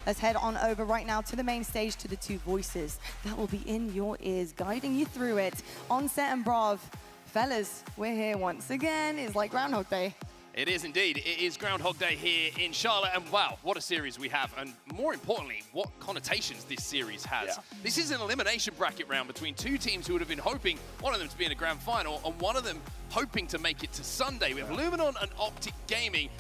Let's head on over right now to the main stage to the two voices that will be in your ears, guiding you through it. Onset and Brav. Fellas, we're here once again. It's like Groundhog Day. It is indeed. It is Groundhog Day here in Charlotte, and wow, what a series we have, and more importantly, what connotations this series has. Yeah. This is an elimination bracket round between two teams who would have been hoping, one of them to be in a grand final, and one of them hoping to make it to Sunday. We have Luminon and Optic Gaming,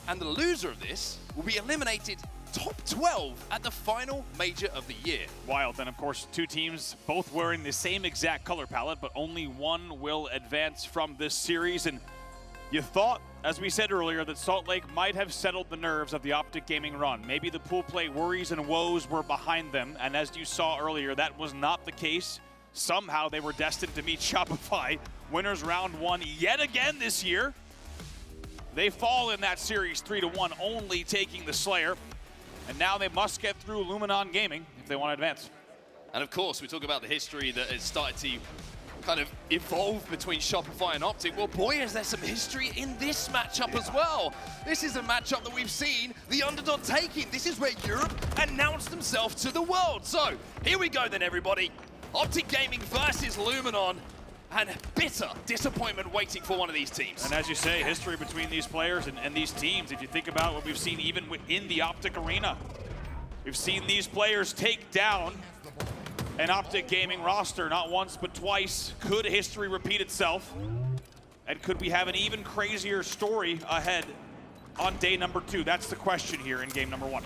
and the loser of this will be eliminated top 12 at the final major of the year. Wild, and of course, two teams both wearing the same exact color palette, but only one will advance from this series, and you thought, as we said earlier, that Salt Lake might have settled the nerves of the Optic Gaming run. Maybe the pool play worries and woes were behind them, and as you saw earlier, that was not the case. Somehow they were destined to meet Shopify, winners round one yet again this year. They fall in that series 3-1, only taking the Slayer, and now they must get through Luminon Gaming if they want to advance. And of course, we talk about the history that has started to kind of evolve between Shopify and Optic. Well, boy, is there some history in this matchup as well. This is a matchup that we've seen the underdog taking. This is where Europe announced themselves to the world. So here we go then, everybody. Optic Gaming versus Luminon, and bitter disappointment waiting for one of these teams. And as you say, history between these players and these teams, if you think about what we've seen even in the Optic arena, we've seen these players take down an Optic Gaming roster not once but twice. Could history repeat itself? And could we have an even crazier story ahead on day number 2? That's the question here in game number 1.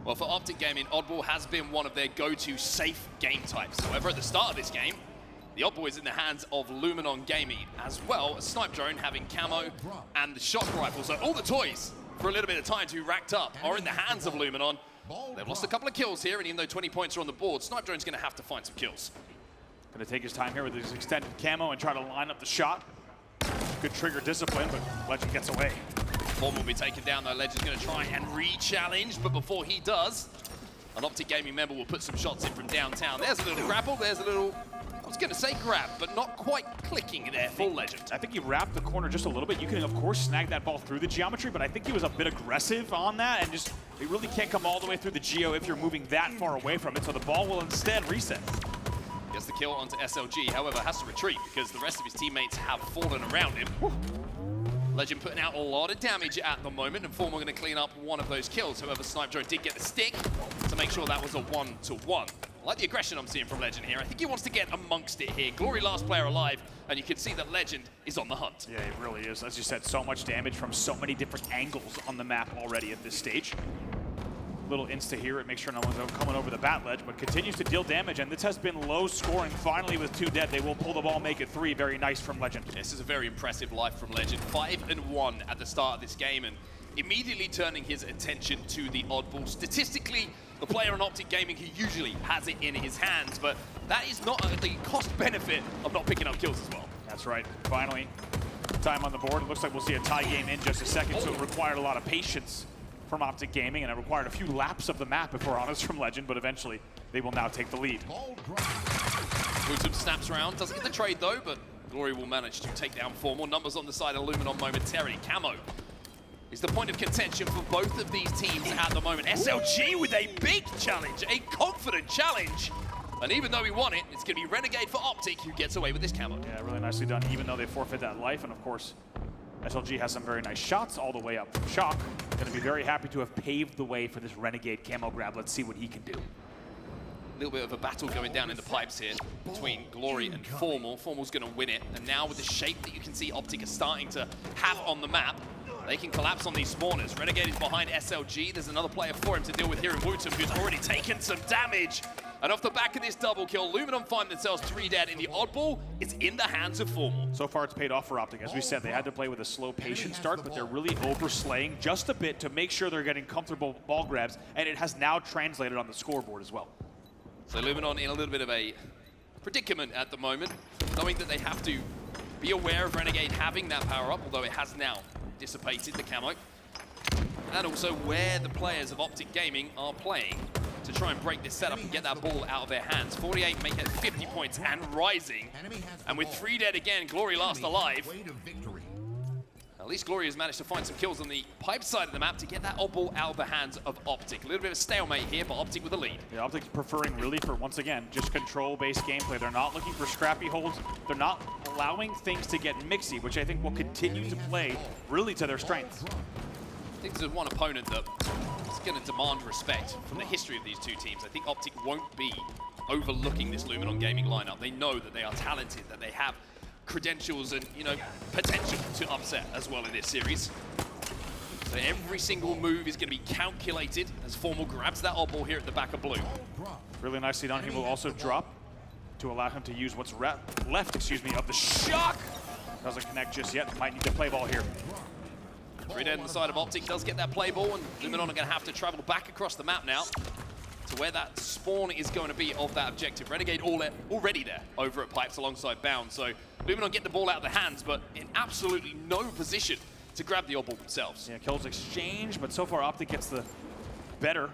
Well, for Optic Gaming, Oddball has been one of their go-to safe game types. However, at the start of this game, the Oddball is in the hands of Luminon Gaming, as well as Snipedrone having camo and the shock rifle. So all the toys, for a little bit of time to be racked up, are in the hands of Luminon. They've lost a couple of kills here, and even though 20 points are on the board, Snipedrone's going to have to find some kills. Going to take his time here with his extended camo and try to line up the shot. Good trigger discipline, but Lqgend gets away. Form will be taken down, though. Lqgend's going to try and re-challenge, but before he does, an Optic Gaming member will put some shots in from downtown. There's a little grapple, there's a little, I was going to say grab, but not quite clicking there for Lqgend. I think he wrapped the corner just a little bit. You can, of course, snag that ball through the geometry, but I think he was a bit aggressive on that, and just, he really can't come all the way through the geo if you're moving that far away from it, so the ball will instead reset. Gets the kill onto SLG, however, has to retreat because the rest of his teammates have fallen around him. Lqgend putting out a lot of damage at the moment, and Formal going to clean up one of those kills. However, Snipedrone did get the stick to make sure that was a 1-to-1. I like the aggression I'm seeing from Lqgend here. I think he wants to get amongst it here. Glory last player alive, and you can see that Lqgend is on the hunt. Yeah, it really is. As you said, so much damage from so many different angles on the map already at this stage. Little insta here, it makes sure no one's coming over the bat ledge, but continues to deal damage, and this has been low scoring. Finally, with 2 dead, they will pull the ball, make it 3. Very nice from Lqgend. This is a very impressive life from Lqgend. 5-1 at the start of this game, and immediately turning his attention to the Oddball. Statistically, the player on Optic Gaming who usually has it in his hands, but that is not the cost benefit of not picking up kills as well. That's right. Finally, time on the board. It looks like we'll see a tie game in just a second, so it required a lot of patience from Optic Gaming, and it required a few laps of the map, if we're honest, from Lqgend, but eventually they will now take the lead. WuTum snaps around, doesn't get the trade though, but Glory will manage to take down 4 more numbers on the side of Luminon momentarily. Camo is the point of contention for both of these teams at the moment. SLG with a big challenge, a confident challenge. And even though he won it, it's going to be Renegade for Optic who gets away with this camo. Yeah, really nicely done, even though they forfeit that life, and of course, SLG has some very nice shots all the way up from Shock. Going to be very happy to have paved the way for this Renegade camo grab. Let's see what he can do. A little bit of a battle going down in the pipes here between Glory and Formal. Formal's going to win it, and now with the shape that you can see Optic are starting to have on the map, they can collapse on these spawners. Renegade is behind SLG. There's another player for him to deal with here in WuTum, who's already taken some damage. And off the back of this double kill, Luminon find themselves 3 dead, and the Oddball is in the hands of Formal. So far, it's paid off for Optic. As we said, they had to play with a slow, patient start, but they're really overslaying just a bit to make sure they're getting comfortable ball grabs, and it has now translated on the scoreboard as well. So Luminon in a little bit of a predicament at the moment, knowing that they have to be aware of Renegade having that power-up, although it has now dissipated the camo, and also where the players of Optic Gaming are playing to try and break this setup and get that ball out of their hands. 48 make it 50 points and rising, and with 3 dead again, Glory last alive. At least Glory has managed to find some kills on the pipe side of the map to get that odd ball out of the hands of Optic. A little bit of a stalemate here, but Optic with the lead. Yeah, Optic's preferring really for, once again, just control-based gameplay. They're not looking for scrappy holds. They're not allowing things to get mixy, which I think will continue to play really to their strengths. I think there's one opponent that is going to demand respect from the history of these two teams. I think Optic won't be overlooking this Luminon gaming lineup. They know that they are talented, that they have credentials and, you know, potential to upset as well in this series. So every single move is going to be calculated as Formal grabs that odd ball here at the back of blue. Really nicely done. He will also drop to allow him to use what's left, of the shock. Doesn't connect just yet. Might need to play ball here. 3 dead on the side of Optic does get that play ball, and Luminon are going to have to travel back across the map now to where that spawn is going to be of that objective. Renegade already there over at Pipes alongside Bound. So Luminon get the ball out of the hands, but in absolutely no position to grab the odd ball themselves. Yeah, kills exchange, but so far Optic gets the better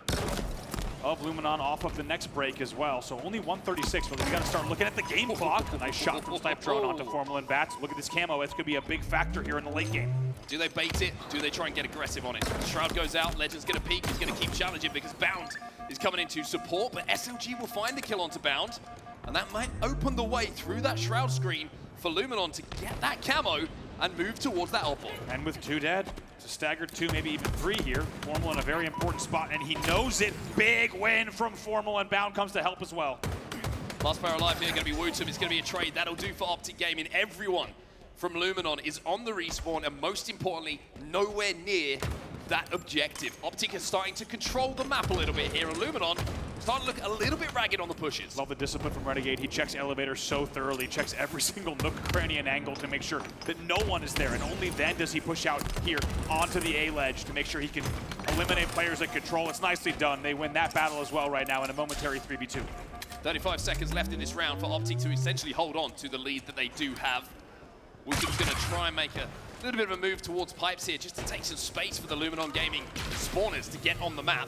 of Luminon off of the next break as well. So only 136, but we got to start looking at the game clock. A nice shot from Snipedrone onto Formal and Bats. Look at this camo. It's going to be a big factor here in the late game. Do they bait it? Do they try and get aggressive on it? Shroud goes out. Legend's going to peek. He's going to keep challenging because Bound is coming in to support, but SLG will find the kill onto Bound, and that might open the way through that Shroud screen for Luminon to get that camo and move towards that odd ball. And with 2 dead, it's a staggered 2, maybe even 3 here. Formal in a very important spot, and he knows it. Big win from Formal, and Bound comes to help as well. Last player alive here going to be WuTum. It's going to be a trade. That'll do for Optic Gaming. Everyone from Luminon is on the respawn, and most importantly, nowhere near that objective. Optic is starting to control the map a little bit here, and Luminon starting to look a little bit ragged on the pushes. Love the discipline from Renegade. He checks elevator so thoroughly, checks every single nook, cranny, and angle to make sure that no one is there, and only then does he push out here onto the A ledge to make sure he can eliminate players at control. It's nicely done. They win that battle as well right now in a momentary 3v2. 35 seconds left in this round for Optic to essentially hold on to the lead that they do have. WuTum's going to try and make a little bit of a move towards Pipes here just to take some space for the Luminon Gaming spawners to get on the map.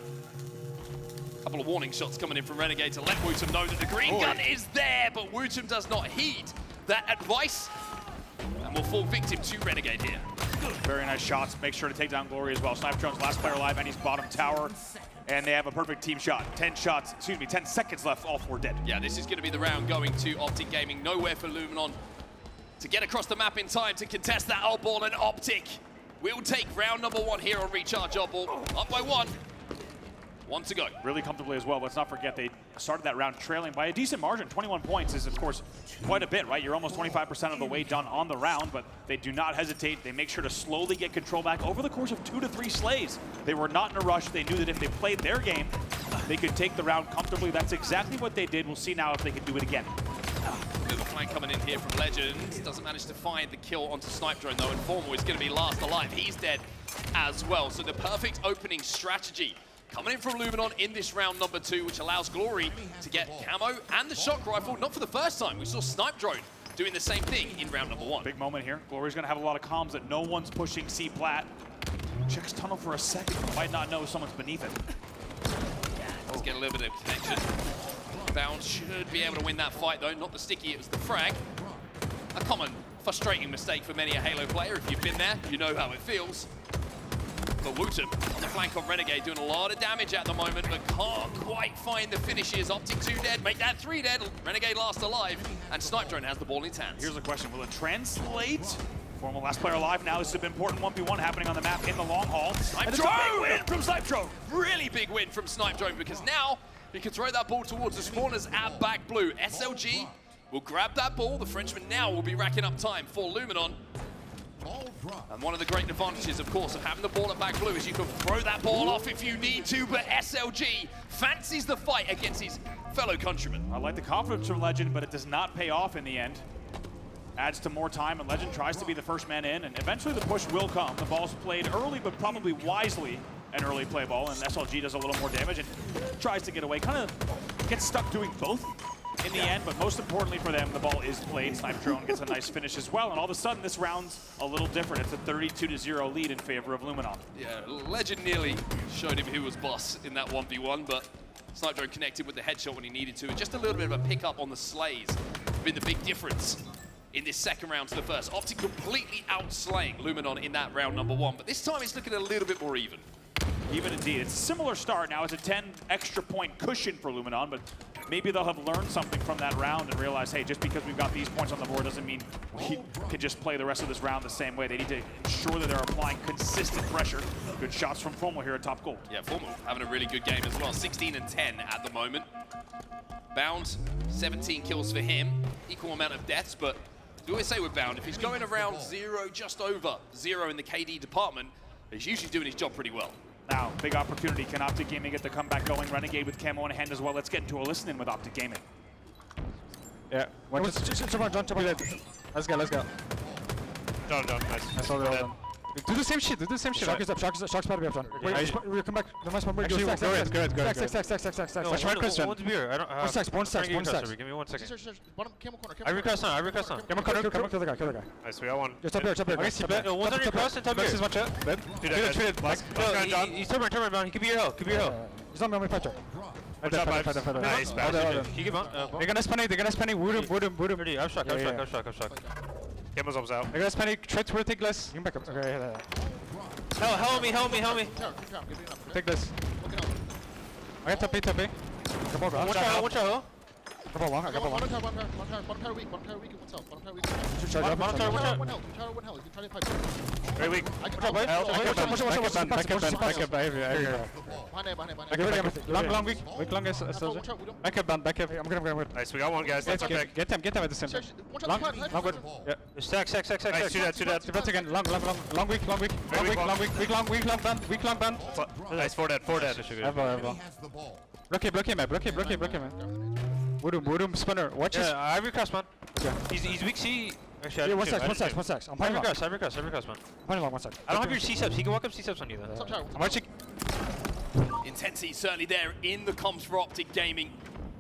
A couple of warning shots coming in from Renegade to let WuTum know that the green gun is there, but WuTum does not heed that advice and will fall victim to Renegade here. Very nice shots. Make sure to take down Glory as well. Snipedrone's last player alive, and he's bottom tower. And they have a perfect team shot. 10 seconds left, all 4 dead. Yeah, this is going to be the round going to Optic Gaming. Nowhere for Luminon to get across the map in time to contest that odd ball, and Optic will take round number 1 here on Recharge Odd Ball. Up by 1. 1 to go. Really comfortably as well. Let's not forget they started that round trailing by a decent margin. 21 points is, of course, quite a bit, right? You're almost 25% of the way done on the round, but they do not hesitate. They make sure to slowly get control back over the course of 2 to 3 slays. They were not in a rush. They knew that if they played their game, they could take the round comfortably. That's exactly what they did. We'll see now if they can do it again. Little flank coming in here from Lqgend. Doesn't manage to find the kill onto Snipedrone though, and Formal is going to be last alive. He's dead as well. So the perfect opening strategy coming in from Luminon in this round number 2, which allows Glory to get camo and the shock rifle. Not for the first time. We saw Snipedrone doing the same thing in round number 1. Big moment here. Glory's going to have a lot of comms that no one's pushing C plat. Checks tunnel for a second, but might not know someone's beneath it. Let's get a little bit of connection. Bound should be able to win that fight though, not the sticky, it was the frag. A common, frustrating mistake for many a Halo player. If you've been there, you know how it feels. But WuTum on the flank on Renegade doing a lot of damage at the moment, but can't quite find the finishes. Optic 2 dead, make that 3 dead. Renegade last alive, and Snipedrone has the ball in his hands. Here's the question, will it translate? Formal last player alive now. This is an important 1v1 happening on the map in the long haul. Snipedrone! Win from Snipedrone! Really big win from Snipedrone because now he can throw that ball towards the spawners at back blue. SLG will grab that ball. The Frenchman now will be racking up time for Luminon. And one of the great advantages, of course, of having the ball at back blue is you can throw that ball off if you need to, but SLG fancies the fight against his fellow countrymen. I like the confidence from Lqgend, but it does not pay off in the end. Adds to more time, and Lqgend tries to be the first man in, and eventually the push will come. The ball's played early, but probably wisely an early play ball, and SLG does a little more damage and tries to get away. Kind of gets stuck doing both in the end, but most importantly for them, the ball is played. Snipedrone gets a nice finish as well, and all of a sudden this round's a little different. It's a 32-0 lead in favor of Luminon. Yeah, Lqgend nearly showed him who was boss in that 1v1, but Snipedrone connected with the headshot when he needed to, and just a little bit of a pickup on the slays has been the big difference in this second round to the first. Optic completely outslaying Luminon in that round number 1, but this time it's looking a little bit more even. Even indeed. It's a similar start now. It's a 10 extra point cushion for Luminon, but maybe they'll have learned something from that round and realize, hey, just because we've got these points on the board doesn't mean we can just play the rest of this round the same way. They need to ensure that they're applying consistent pressure. Good shots from Formal here at top goal. Yeah, Formal having a really good game as well. 16 and 10 at the moment. Bound, 17 kills for him. Equal amount of deaths, but we always say with Bound, if he's going around 0, just over 0 in the KD department, he's usually doing his job pretty well. Now, big opportunity. Can Optic Gaming get the comeback going? Renegade with camo in hand as well. Let's get into a listen-in with Optic Gaming. Yeah. Jump on. Let's go. Done. Nice. I saw that. Do the same shit. Shock is up. Shock's about to be up, John. Wait, we'll come back. The last one. Actually, go ahead. Stack. No, one's beer. I don't. One stacks. Give me 1 second. Bottom camel corner. I recross on. Come on, kill the guy. Nice, we got one. Just up here. No, one's on your cross and top here. Watch out. Treated. No, he's turn down. He could be your hill. He's on me, fighter. Nice, bad. He give on. They're gonna spin it. WuTum. Ready, I'm shocked. Camo's almost out. They're gonna spin it. Try to take less. You can back up. Okay, Help me. take this. I got top A. Come on, bro. One shot. Come on, I got one. One tower weak, one tower weak. Should charge up. One tower. One health. You can try to pipe. Very weak. I can Back up, Long, weak is soldier. Back up, I'm gonna. Nice, we got one, guys. Let's pick. Get them at the same time. Long, good. Yeah. Stack. Nice, do that. Defense again, long, weak, long, band. Nice, 4 dead. Ever. Block him, man. WuTum, spinner. Watch this. Yeah, I recross, man. Okay. He's weak C. Actually, Yeah, one stacks. I'm I piling long. recross, man. Piling long, one sec. I don't have your C-subs. He can walk up C-subs on you, though. I'm watching. Intensity certainly there in the comms for Optic Gaming.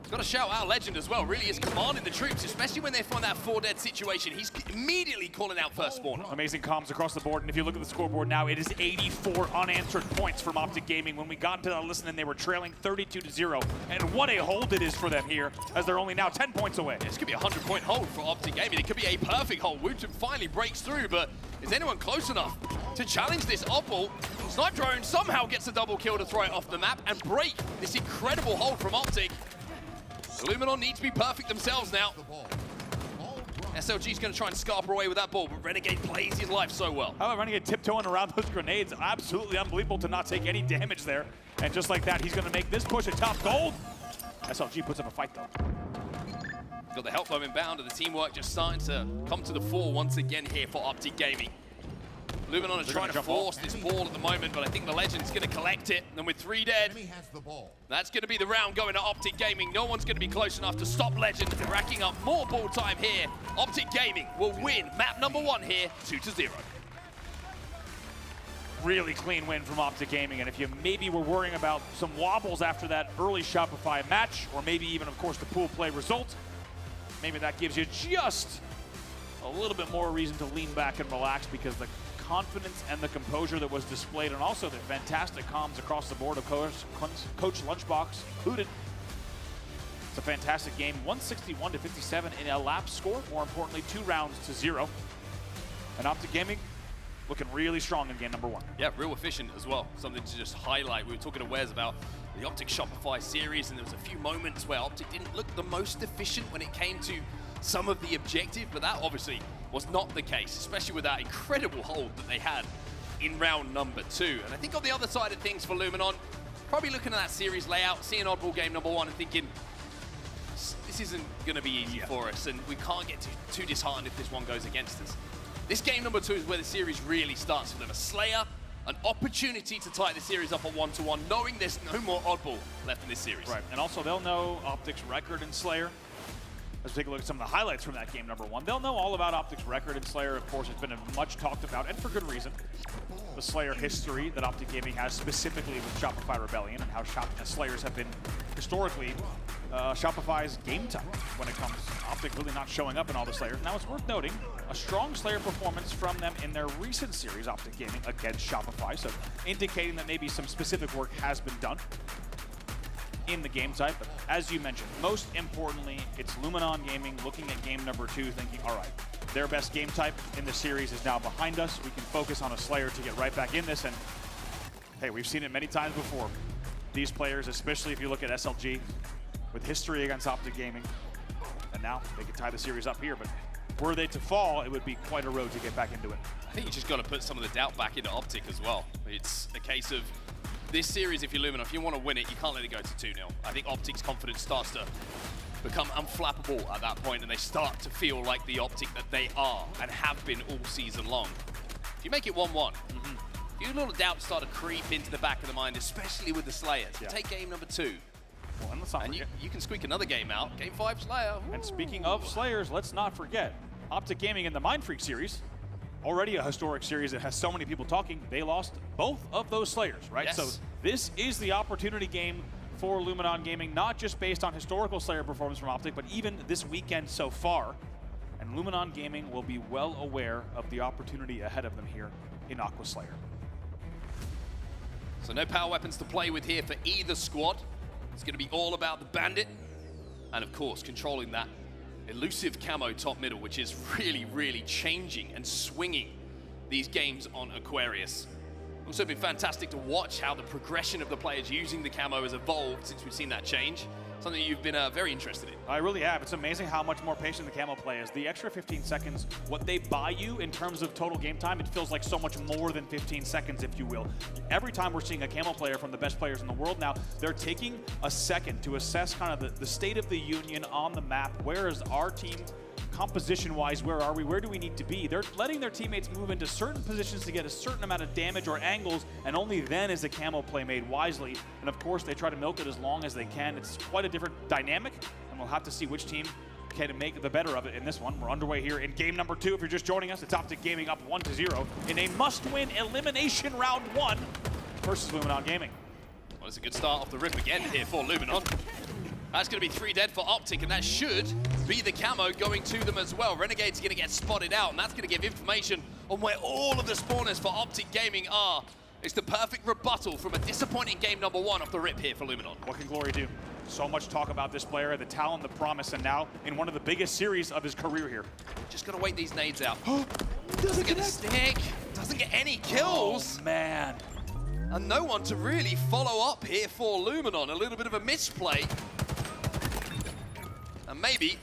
He's got to shout out Lqgend as well. Really is commanding the troops, especially when they find that 4 dead situation. He's immediately calling out first spawn. Amazing comms across the board, and if you look at the scoreboard now, it is 84 unanswered points from Optic Gaming. When we got into that listen, they were trailing 32-0, and what a hold it is for them here, as they're only now 10 points away. This could be a 100-point hold for Optic Gaming. It could be a perfect hold. WuTum finally breaks through, but is anyone close enough to challenge this oddball? Snipedrone somehow gets a double kill to throw it off the map and break this incredible hold from Optic. Luminon need to be perfect themselves now. SLG's going to try and scarper away with that ball, but Renegade plays his life so well. How about Renegade tiptoeing around those grenades? Absolutely unbelievable to not take any damage there. And just like that, he's going to make this push at top gold. SLG puts up a fight, though. Got the help from inbound, and the teamwork just starting to come to the fore once again here for Optic Gaming. Luminon is trying to force this ball at the moment, but I think the Legend's going to collect it. And with 3 dead, that's going to be the round going to Optic Gaming. No one's going to be close enough to stop Lqgend from racking up more ball time here. Optic Gaming will win map number 1 here, 2-0. Really clean win from Optic Gaming, and if you maybe were worrying about some wobbles after that early Shopify match, or maybe even, of course, the pool play result, maybe that gives you just a little bit more reason to lean back and relax, because the confidence and the composure that was displayed, and also the fantastic comms across the board, of course, Coach Lunchbox included. It's a fantastic game, 161-57 in a lap score, more importantly, 2 rounds to 0. And Optic Gaming looking really strong in game number 1. Yeah, real efficient as well. Something to just highlight. We were talking to Wes about the Optic Shopify series, and there was a few moments where Optic didn't look the most efficient when it came to some of the objective, but that obviously was not the case, especially with that incredible hold that they had in round number 2. And I think on the other side of things for Luminon, probably looking at that series layout, seeing oddball game number 1 and thinking, this isn't going to be easy for us, and we can't get too disheartened if this one goes against us. This game number 2 is where the series really starts for them. A Slayer, an opportunity to tie the series up at 1-1, knowing there's no more oddball left in this series. Right, and also they'll know Optic's record in Slayer. Let's take a look at some of the highlights from that game number 1. They'll know all about Optic's record in Slayer. Of course, it's been much talked about, and for good reason. The Slayer history that Optic Gaming has, specifically with Shopify Rebellion, and how Slayers have been historically Shopify's game type when it comes to Optic really not showing up in all the Slayers. Now, it's worth noting a strong Slayer performance from them in their recent series, Optic Gaming, against Shopify, so indicating that maybe some specific work has been done in the game type. But as you mentioned, most importantly, it's Luminon Gaming looking at game number 2, thinking, all right, their best game type in the series is now behind us. We can focus on a Slayer to get right back in this, and hey, we've seen it many times before. These players, especially if you look at SLG, with history against Optic Gaming, and now they can tie the series up here, but were they to fall, it would be quite a road to get back into it. I think you just got to put some of the doubt back into Optic as well. It's a case of this series, if you're Luminon, if you want to win it, you can't let it go to 2-0. I think Optic's confidence starts to become unflappable at that point, and they start to feel like the Optic that they are and have been all season long. If you make it 1-1, a few little doubts start to creep into the back of the mind, especially with the Slayers. Yeah. Take game number 2. Well, and let's not And forget. you can squeak another game out. Game 5 Slayer. And speaking of Slayers, let's not forget, Optic Gaming in the Mind Freak series, already a historic series that has so many people talking, they lost both of those Slayers, right? Yes. So this is the opportunity game for Luminon Gaming, not just based on historical Slayer performance from Optic, but even this weekend so far. And Luminon Gaming will be well aware of the opportunity ahead of them here in Aqua Slayer. So no power weapons to play with here for either squad. It's going to be all about the Bandit. And of course, controlling that elusive camo top middle, which is really, really changing and swinging these games on Aquarius. Also been fantastic to watch how the progression of the players using the camo has evolved since we've seen that change. Something you've been very interested in. I really have. It's amazing how much more patient the camo play is. The extra 15 seconds, what they buy you in terms of total game time, it feels like so much more than 15 seconds, if you will. Every time we're seeing a camo player from the best players in the world now, they're taking a second to assess kind of the state of the union on the map. Where is our team composition-wise? Where are we? Where do we need to be? They're letting their teammates move into certain positions to get a certain amount of damage or angles, and only then is the camo play made wisely. And of course, they try to milk it as long as they can. It's quite a different dynamic, and we'll have to see which team can make the better of it in this one. We're underway here in game number 2. If you're just joining us, it's Optic Gaming up 1-0 in a must-win elimination round 1 versus Luminon Gaming. Well, it's a good start off the rip again here for Luminon. That's going to be 3 dead for Optic, and that should be the camo going to them as well. Renegade's going to get spotted out, and that's going to give information on where all of the spawners for Optic Gaming are. It's the perfect rebuttal from a disappointing game number 1 off the rip here for Luminon. What can Glory do? So much talk about this player, the talent, the promise, and now in one of the biggest series of his career here. Just got to wait these nades out. Doesn't get a stick, doesn't get any kills. Oh, man. And no one to really follow up here for Luminon. A little bit of a misplay. And maybe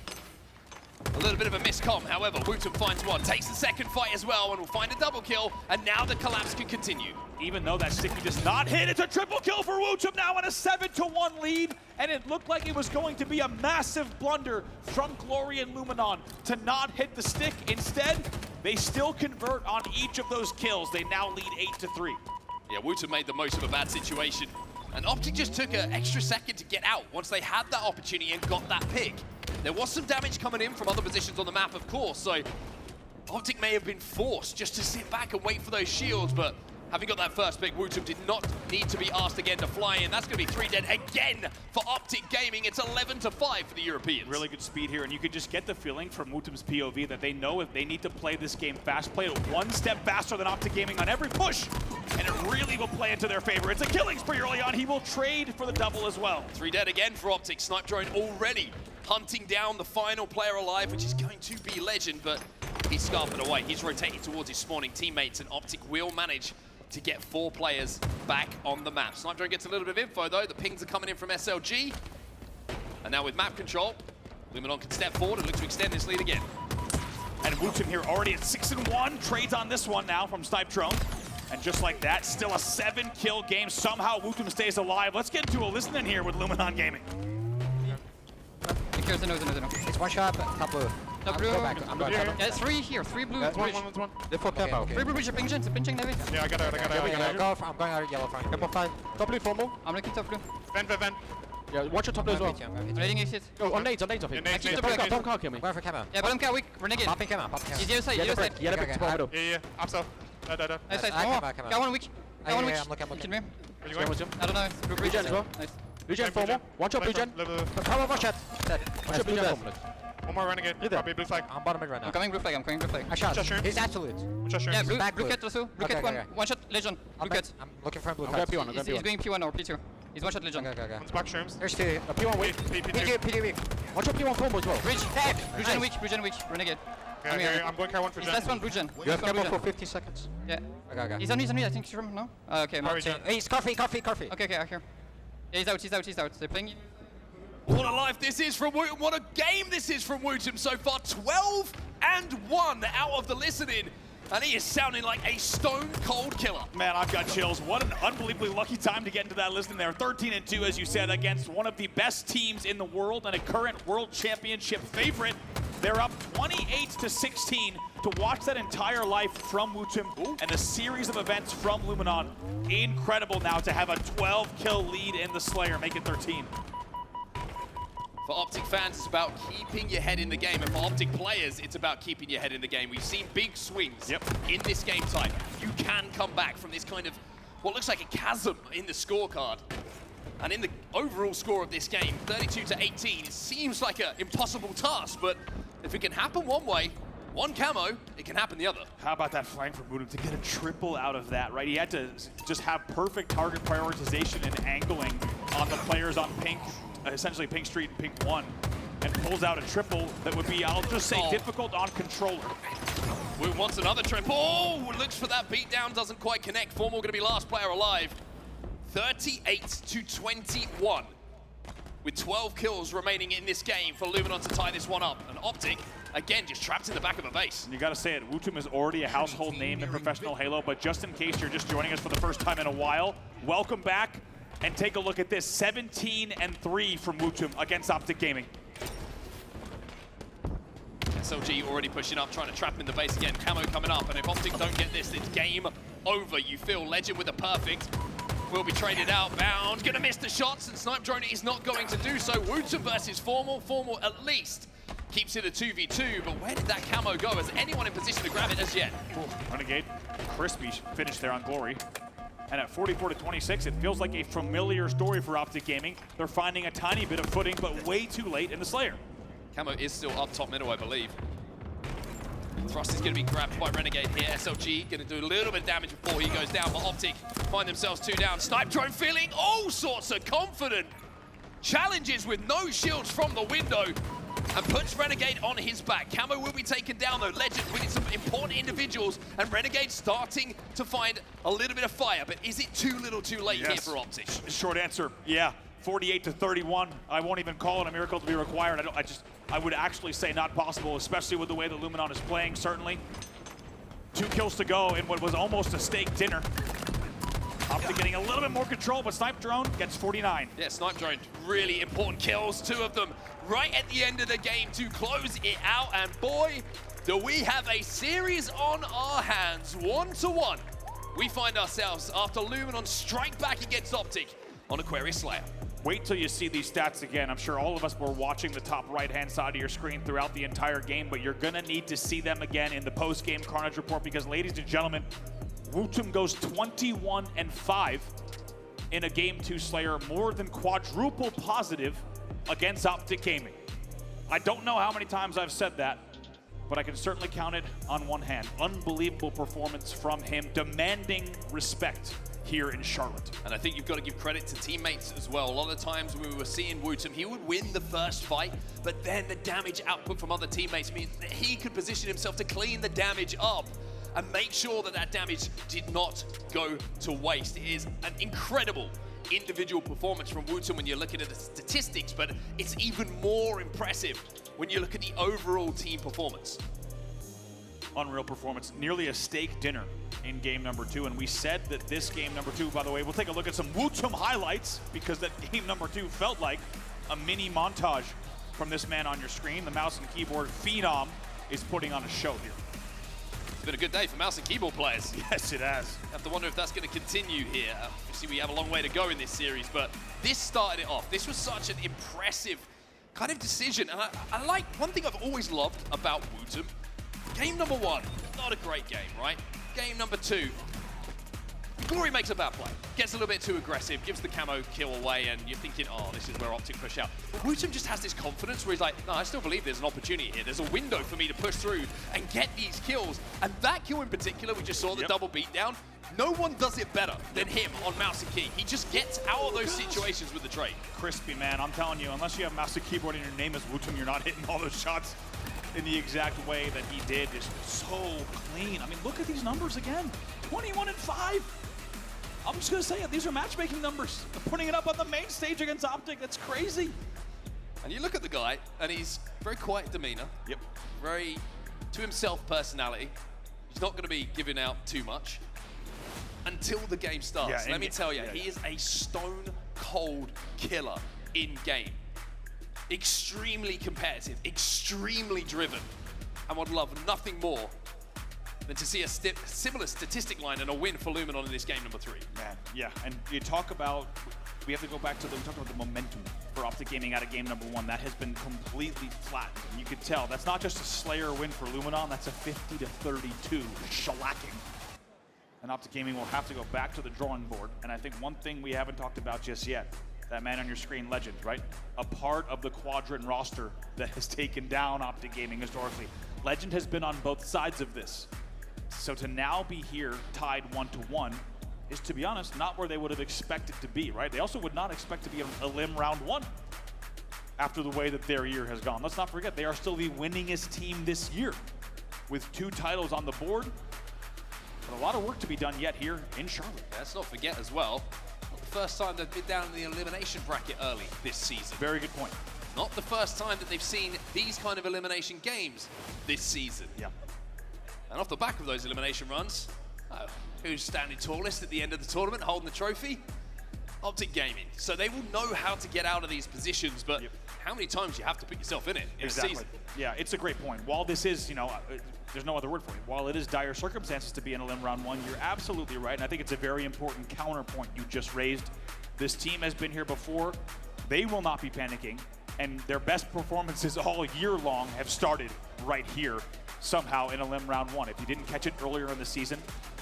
a little bit of a miscom. However, WuTum finds one, takes the second fight as well, and will find a double kill. And now the collapse can continue. Even though that sticky does not hit, it's a triple kill for WuTum now in a 7-1 lead. And it looked like it was going to be a massive blunder from Glory and Luminon to not hit the stick. Instead, they still convert on each of those kills. They now lead 8-3. Yeah, WuTum made the most of a bad situation. And Optic just took an extra second to get out once they had that opportunity and got that pick. There was some damage coming in from other positions on the map, of course, so Optic may have been forced just to sit back and wait for those shields, but having got that first pick, WuTum did not need to be asked again to fly in. That's going to be 3 dead again for Optic Gaming. It's 11-5 for the Europeans. Really good speed here, and you could just get the feeling from WuTum's POV that they know if they need to play this game fast, play it one step faster than Optic Gaming on every push, and it really will play into their favor. It's a killing spree early on. He will trade for the double as well. 3 dead again for Optic. Snipedrone already hunting down the final player alive, which is going to be Lqgend, but he's scarfing away. He's rotating towards his spawning teammates, and Optic will manage to get 4 players back on the map. Snipedrone gets a little bit of info though. The pings are coming in from SLG. And now with map control, Luminon can step forward and look to extend this lead again. And WuTum here already at 6-1, trades on this one now from Snipedrone. And just like that, still a 7-kill game. Somehow WuTum stays alive. Let's get into a listening here with Luminon Gaming. It's one shot, top blue. Top blue. Go back. I'm going top. Yeah, 3 here, 3 blue. That's Bridge. one. They full camo. Okay. 3 blue bridge, pinching David. Yeah, I got it. I'm going out yellow front. Couple fine. Top blue formal. I'm looking top blue. Vent. Yeah, watch your top blue as well. I'm letting exit. Oh, on nades of it. Yeah, nades, nades. Don't kill me. Going for camo. Yeah, bottom car weak, Renegade. Popping camo. He's the other side, Yellow bit, spawn middle. Yeah. Upsell. Da. Nice side. I One come more. out. Got one weak. Got one weak. I'm looking. Kill me. Where you going? I don't know. Blue bridge. Regen as well. Nice. Regen formal. Watch your Regen. Come on, watch that. Watch your Regen formal. One more Renegade. Probably blue flag. I'm bottom mid right now. I'm coming blue flag. I shot. Just shrooms. He's absolute. Which Yeah, blue Back blue. cat also. Blue cat Okay. one shot Lqgend. Blue cat. I'm looking for a blue. I'm going He's going P1 or P2. He's one shot Lqgend. Okay. One's back shrooms. There's 2. A P1 weak. P2. PD weak. Watch your P1 formal as well. Bridge. Dead. Regen weak. Renegade. Okay, here. I'm going car 1 for He's Gen. last one, blue gen. You have Last one, camo blue for gen. 50 seconds. Yeah. Okay. He's on me, I think he's from, no? Okay, Sorry, Mark. Gen. Hey, he's coffee. Okay, I hear. Yeah, he's out. They're playing. What a life this is from WuTum. What a game this is from WuTum so far. 12-1 out of the listening. And he is sounding like a stone-cold killer. Man, I've got chills. What an unbelievably lucky time to get into that listing there. 13-2, as you said, against one of the best teams in the world and a current World Championship favorite. They're up 28-16 to watch that entire life from WuTum and a series of events from Luminon. Incredible now to have a 12-kill lead in the Slayer, make it 13. For Optic fans, it's about keeping your head in the game. And for Optic players, it's about keeping your head in the game. We've seen big swings in this game type. You can come back from this kind of, what looks like a chasm in the scorecard. And in the overall score of this game, 32-18, it seems like an impossible task, but if it can happen one way, one camo, it can happen the other. How about that flank from WuTum to get a triple out of that, right? He had to just have perfect target prioritization and angling on the players on pink, essentially Pink Street and Pink 1, and pulls out a triple that would be, I'll just say, difficult on controller. WuTum wants another triple. Oh, looks for that beatdown, doesn't quite connect. Formal gonna be last player alive. 38-21. With 12 kills remaining in this game for Luminon to tie this one up. And Optic, again, just trapped in the back of a base. You gotta say it, WuTum is already a household name in professional Halo, but just in case you're just joining us for the first time in a while, welcome back, and take a look at this, 17-3 from WuTum against Optic Gaming. SLG already pushing up, trying to trap him in the base again. Camo coming up, and if Optic don't get this, it's game over. You feel Lqgend with a perfect. Will be traded out, bound, gonna miss the shots, and Snipedrone is not going to do so. WuTum versus Formal. Formal at least keeps it a 2v2, but where did that camo go? Is anyone in position to grab it as yet? Renegade, crispy finish there on Glory. And at 44-26, it feels like a familiar story for Optic Gaming. They're finding a tiny bit of footing, but way too late in the Slayer. Camo is still up top middle, I believe. Thrust is going to be grabbed by Renegade here. SLG going to do a little bit of damage before he goes down, but Optic find themselves 2 down. Snipedrone feeling all sorts of confident. Challenges with no shields from the window and puts Renegade on his back. Camo will be taken down though. Lqgend winning some important individuals, and Renegade starting to find a little bit of fire, but is it too little too late here for Optic? Short answer, yeah. 48-31. I won't even call it a miracle to be required. I would actually say not possible, especially with the way that Luminon is playing, certainly. 2 kills to go in what was almost a steak dinner. Optic getting a little bit more control, but Snipedrone gets 49. Yeah, Snipedrone, really important kills, 2 of them right at the end of the game to close it out, and boy, do we have a series on our hands, 1-1. We find ourselves after Luminon strike back against Optic on Aquarius Slayer. Wait till you see these stats again. I'm sure all of us were watching the top right-hand side of your screen throughout the entire game, but you're gonna need to see them again in the post-game Carnage report because, ladies and gentlemen, WuTum goes 21-5 in a Game 2 Slayer, more than quadruple positive against Optic Gaming. I don't know how many times I've said that, but I can certainly count it on one hand. Unbelievable performance from him, demanding respect here in Charlotte. And I think you've got to give credit to teammates as well. A lot of the times when we were seeing WuTum, he would win the first fight, but then the damage output from other teammates means that he could position himself to clean the damage up and make sure that that damage did not go to waste. It is an incredible individual performance from WuTum when you're looking at the statistics, but it's even more impressive when you look at the overall team performance. Unreal performance, nearly a steak dinner in game number 2, and we said that this game number 2, by the way, we'll take a look at some WuTum highlights because that game number 2 felt like a mini montage from this man on your screen. The mouse and keyboard phenom is putting on a show here. It's been a good day for mouse and keyboard players. Yes, it has. I have to wonder if that's going to continue here. Obviously, we have a long way to go in this series, but this started it off. This was such an impressive kind of decision, and I like, one thing I've always loved about WuTum, game number 1, not a great game, right? Game number 2, Glory makes a bad play, gets a little bit too aggressive, gives the camo kill away, and you're thinking, oh, this is where Optic push out. But WuTum just has this confidence where he's like, no, I still believe there's an opportunity here. There's a window for me to push through and get these kills. And that kill in particular, we just saw the double beatdown. No one does it better than him on mouse and key. He just gets out of those situations with the trade. Crispy, man. I'm telling you, unless you have mouse and keyboard and your name is WuTum, you're not hitting all those shots. in the exact way that he did is so clean. I mean, look at these numbers again. 21-5. I'm just gonna say it, these are matchmaking numbers. They're putting it up on the main stage against Optic, that's crazy. And you look at the guy, and he's very quiet demeanor. Yep. Very to himself personality. He's not gonna be giving out too much until the game starts. Let me tell you, he is a stone cold killer in game. Extremely competitive, extremely driven, and would love nothing more than to see a similar statistic line and a win for Luminon in this game number 3. Man, yeah, and you talk about, we have to go back to we talked about the momentum for Optic Gaming out of game number 1. That has been completely flattened. And you could tell, that's not just a Slayer win for Luminon, that's a 50-32 shellacking. And Optic Gaming will have to go back to the drawing board. And I think one thing we haven't talked about just yet, that man on your screen, Lqgend, right? A part of the quadrant roster that has taken down Optic Gaming historically. Lqgend has been on both sides of this. So to now be here tied 1-1 is, to be honest, not where they would have expected to be, right? They also would not expect to be a limb round 1 after the way that their year has gone. Let's not forget, they are still the winningest team this year with 2 titles on the board. But a lot of work to be done yet here in Charlotte. Let's not forget as well, not the first time they've been down in the elimination bracket early this season. Very good point. Not the first time that they've seen these kind of elimination games this season. Yeah. And off the back of those elimination runs, who's standing tallest at the end of the tournament holding the trophy? Optic Gaming. So they will know how to get out of these positions, but how many times you have to put yourself in it in a season? Yeah, it's a great point. While this is, you know, there's no other word for it. While it is dire circumstances to be in a limb round 1, you're absolutely right. And I think it's a very important counterpoint you just raised. This team has been here before. They will not be panicking. And their best performances all year long have started right here, somehow in a limb round 1. If you didn't catch it earlier in the season,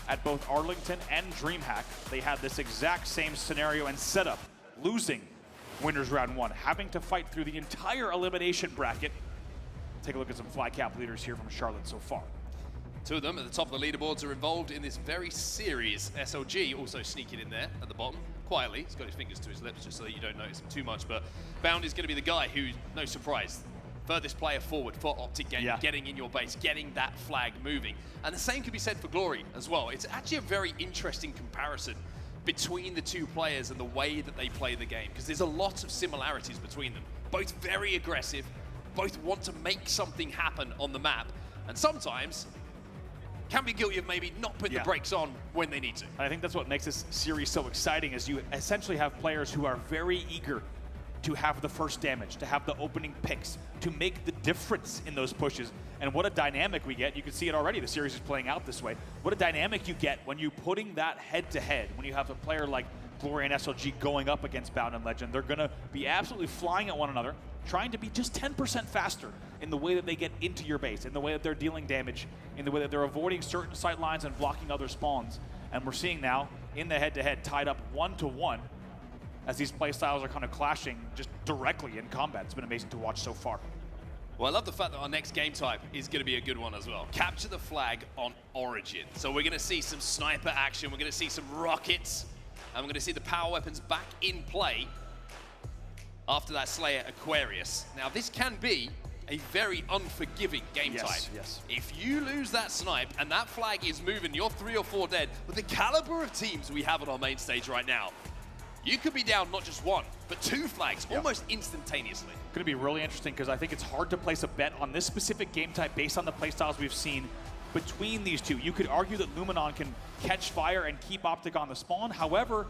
at both Arlington and DreamHack, they had this exact same scenario and setup, losing winners round 1, having to fight through the entire elimination bracket. Take a look at some fly cap leaders here from Charlotte so far. 2 of them at the top of the leaderboards are involved in this very series. SLG also sneaking in there at the bottom, quietly. He's got his fingers to his lips just so that you don't notice him too much, but Bound is going to be the guy who, no surprise, furthest player forward for Optic Gaming, getting in your base, getting that flag moving. And the same could be said for Glory as well. It's actually a very interesting comparison between the 2 players and the way that they play the game, because there's a lot of similarities between them. Both very aggressive, both want to make something happen on the map, and sometimes can be guilty of maybe not putting the brakes on when they need to. And I think that's what makes this series so exciting, is you essentially have players who are very eager to have the first damage, to have the opening picks, to make the difference in those pushes. And what a dynamic we get. You can see it already, the series is playing out this way. What a dynamic you get when you putting that head-to-head, when you have a player like Glory and SLG going up against Bound and Lqgend. They're gonna be absolutely flying at one another, trying to be just 10% faster in the way that they get into your base, in the way that they're dealing damage, in the way that they're avoiding certain sight lines and blocking other spawns. And we're seeing now, in the head-to-head, tied up 1-1, as these playstyles are kind of clashing just directly in combat. It's been amazing to watch so far. Well, I love the fact that our next game type is going to be a good one as well. Capture the flag on Origin. So we're going to see some sniper action, we're going to see some rockets, and we're going to see the power weapons back in play after that Slayer Aquarius. Now, this can be a very unforgiving game type. If you lose that snipe and that flag is moving, you're 3 or 4 dead. With the caliber of teams we have on our main stage right now, you could be down not just 1, but 2 flags almost instantaneously. Going to be really interesting because I think it's hard to place a bet on this specific game type based on the playstyles we've seen between these 2. You could argue that Luminon can catch fire and keep Optic on the spawn. However,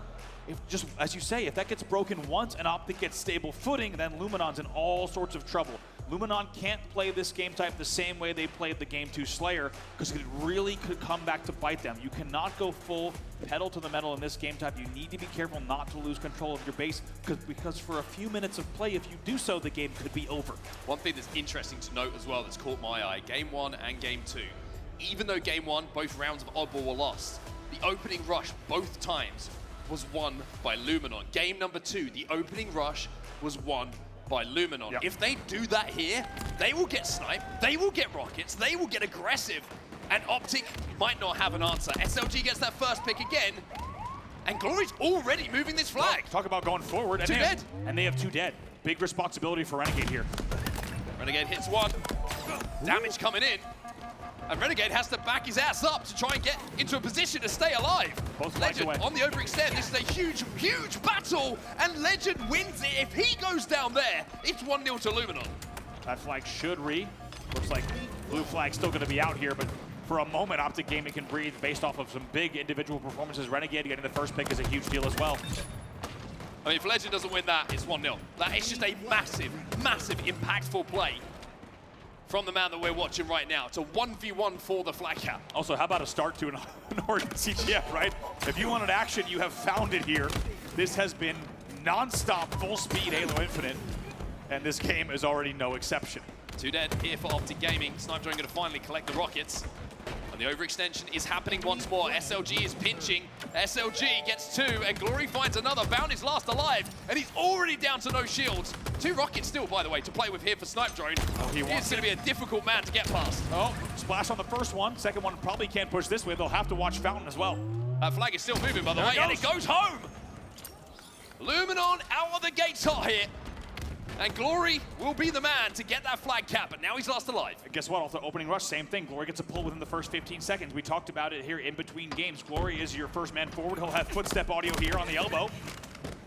if just as you say, if that gets broken once and Optic gets stable footing, then Luminon's in all sorts of trouble. Luminon can't play this game type the same way they played the Game 2 Slayer, because it really could come back to bite them. You cannot go full pedal to the metal in this game type. You need to be careful not to lose control of your base, because for a few minutes of play, if you do so, the game could be over. One thing that's interesting to note as well that's caught my eye, Game 1 and Game 2, even though Game 1, both rounds of Oddball were lost, the opening rush both times was won by Luminon. Game number 2, the opening rush was won by Luminon. If they do that here, they will get sniped, they will get rockets, they will get aggressive, and Optic might not have an answer. SLG gets that first pick again, and Glory's already moving this flag. Talk about going forward. 2 dead. And they have 2 dead. Big responsibility for Renegade here. Renegade hits one. Damage coming in. And Renegade has to back his ass up to try and get into a position to stay alive. Legend on the overextend. This is a huge, huge battle, and Legend wins it. If he goes down there, it's 1-0 to Luminon. That flag should Looks like blue flag's still going to be out here, but for a moment, Optic Gaming can breathe based off of some big individual performances. Renegade getting the first pick is a huge deal as well. I mean, if Legend doesn't win that, it's 1-0. That is just a massive, massive, impactful play from the man that we're watching right now. It's a 1v1 for the flag cap. Also, how about a start to an Oregon CGF, right? If you wanted action, you have found it here. This has been non-stop, full-speed Halo Infinite, and this game is already no exception. 2 dead here for Optic Gaming. Snipedrone going to finally collect the rockets. And the overextension is happening once more. SLG is pinching. SLG gets 2, and Glory finds another. Bound is last alive, and he's already down to no shields. 2 rockets still, by the way, to play with here for Snipedrone. He's going to be a difficult man to get past. Oh, splash on the first one. Second one probably can't push this way. They'll have to watch Fountain as well. That flag is still moving, by the way, and it goes home. Luminon out of the gates hot here. And Glory will be the man to get that flag cap, but now he's lost alive. Guess what? Off the opening rush, same thing. Glory gets a pull within the first 15 seconds. We talked about it here in between games. Glory is your first man forward. He'll have footstep audio here on the elbow.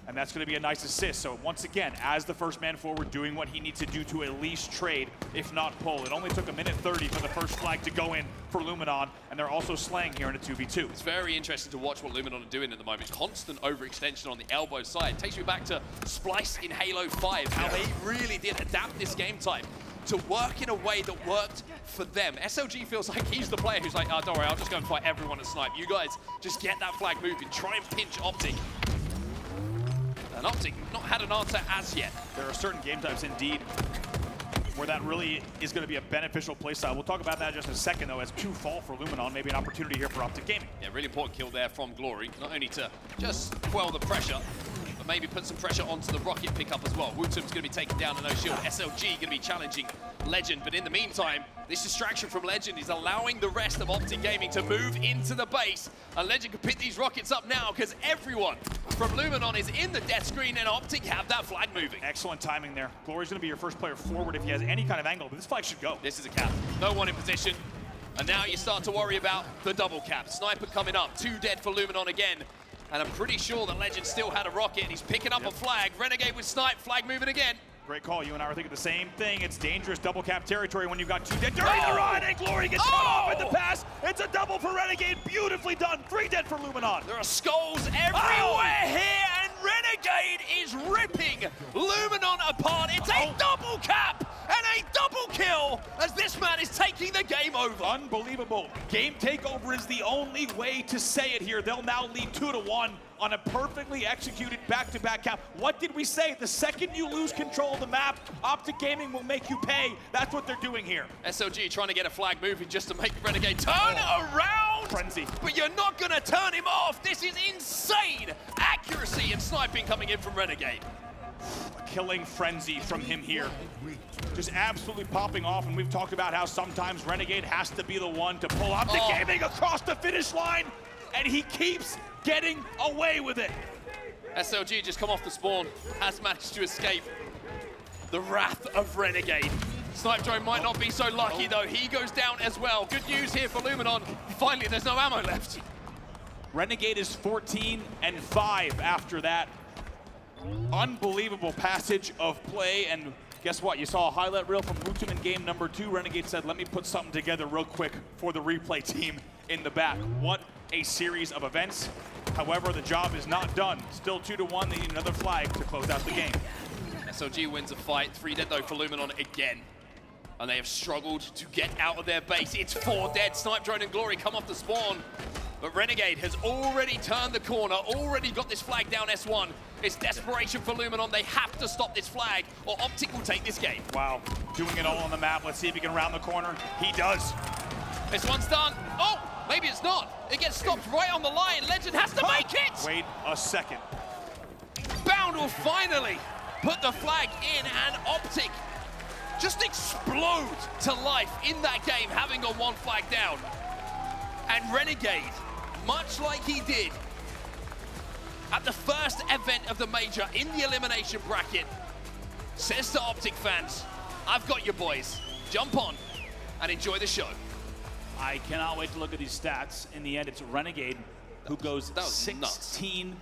And that's going to be a nice assist. So once again, as the first man forward, doing what he needs to do to at least trade, if not pull. It only took 1:30 for the first flag to go in for Luminon, and they're also slaying here in a 2v2. It's very interesting to watch what Luminon are doing at the moment. Constant overextension on the elbow side. Takes me back to Splice in Halo 5, how they really did adapt this game type to work in a way that worked for them. SLG feels like he's the player who's like, oh, don't worry, I'll just go and fight everyone at Snipe. You guys just get that flag moving. Try and pinch Optic. And Optic not had an answer as yet. There are certain game types indeed where that really is going to be a beneficial play style. We'll talk about that in just a second, though, as 2 fall for Luminon. Maybe an opportunity here for Optic Gaming. Yeah, really important kill there from Glory. Not only to just quell the pressure, but maybe put some pressure onto the rocket pickup as well. WuTum's going to be taken down to no shield. SLG going to be challenging Legend, but in the meantime, this distraction from Legend is allowing the rest of Optic Gaming to move into the base. And Legend can pick these rockets up now because everyone from Luminon is in the death screen, and Optic have that flag moving. Excellent timing there. Glory's going to be your first player forward if he has any kind of angle, but this flag should go. This is a cap. No one in position. And now you start to worry about the double cap. Sniper coming up. 2 dead for Luminon again. And I'm pretty sure that Legend still had a rocket. He's picking up a flag. Renegade with Snipe. Flag moving again. Great call. You and I were thinking the same thing. It's dangerous double cap territory when you've got 2 dead. During the run, and Glory gets cut off at the pass. It's a double for Renegade. Beautifully done. 3 dead for Luminon. There are skulls everywhere here, and Renegade is ripping Luminon apart. It's a double cap and a double kill as this man is taking the game over. Unbelievable. Game takeover is the only way to say it here. They'll now lead 2-1 on a perfectly executed back-to-back cap. What did we say? The second you lose control of the map, Optic Gaming will make you pay. That's what they're doing here. SLG trying to get a flag moving just to make Renegade turn around. Frenzy. But you're not going to turn him off. This is insane accuracy and sniping coming in from Renegade. Killing frenzy from him here. Just absolutely popping off, and we've talked about how sometimes Renegade has to be the one to pull Optic Gaming across the finish line, and he keeps getting away with it. SLG just come off the spawn, has managed to escape the wrath of Renegade. Snipedrone might not be so lucky though. He goes down as well. Good news here for Luminon. Finally, there's no ammo left. Renegade is 14-5 after that unbelievable passage of play, and guess what? You saw a highlight reel from WuTum in game number 2. Renegade said, let me put something together real quick for the replay team in the back. What a series of events. However, the job is not done. Still 2-1, they need another flag to close out the game. SLG wins a fight. 3 dead though for Luminon again. And they have struggled to get out of their base. It's 4 dead. Snipedrone and Glory come off the spawn. But Renegade has already turned the corner, already got this flag down S1. It's desperation for Luminon. They have to stop this flag or Optic will take this game. Wow, doing it all on the map. Let's see if he can round the corner. He does. This one's done. Oh, maybe it's not. It gets stopped right on the line. Legend has to make it. Wait a second. Bound will finally put the flag in, and Optic just explode to life in that game, having got 1 flag down. And Renegade, much like he did at the first event of the major in the elimination bracket, says to Optic fans, I've got your boys. Jump on and enjoy the show. I cannot wait to look at these stats. In the end, it's Renegade who goes 16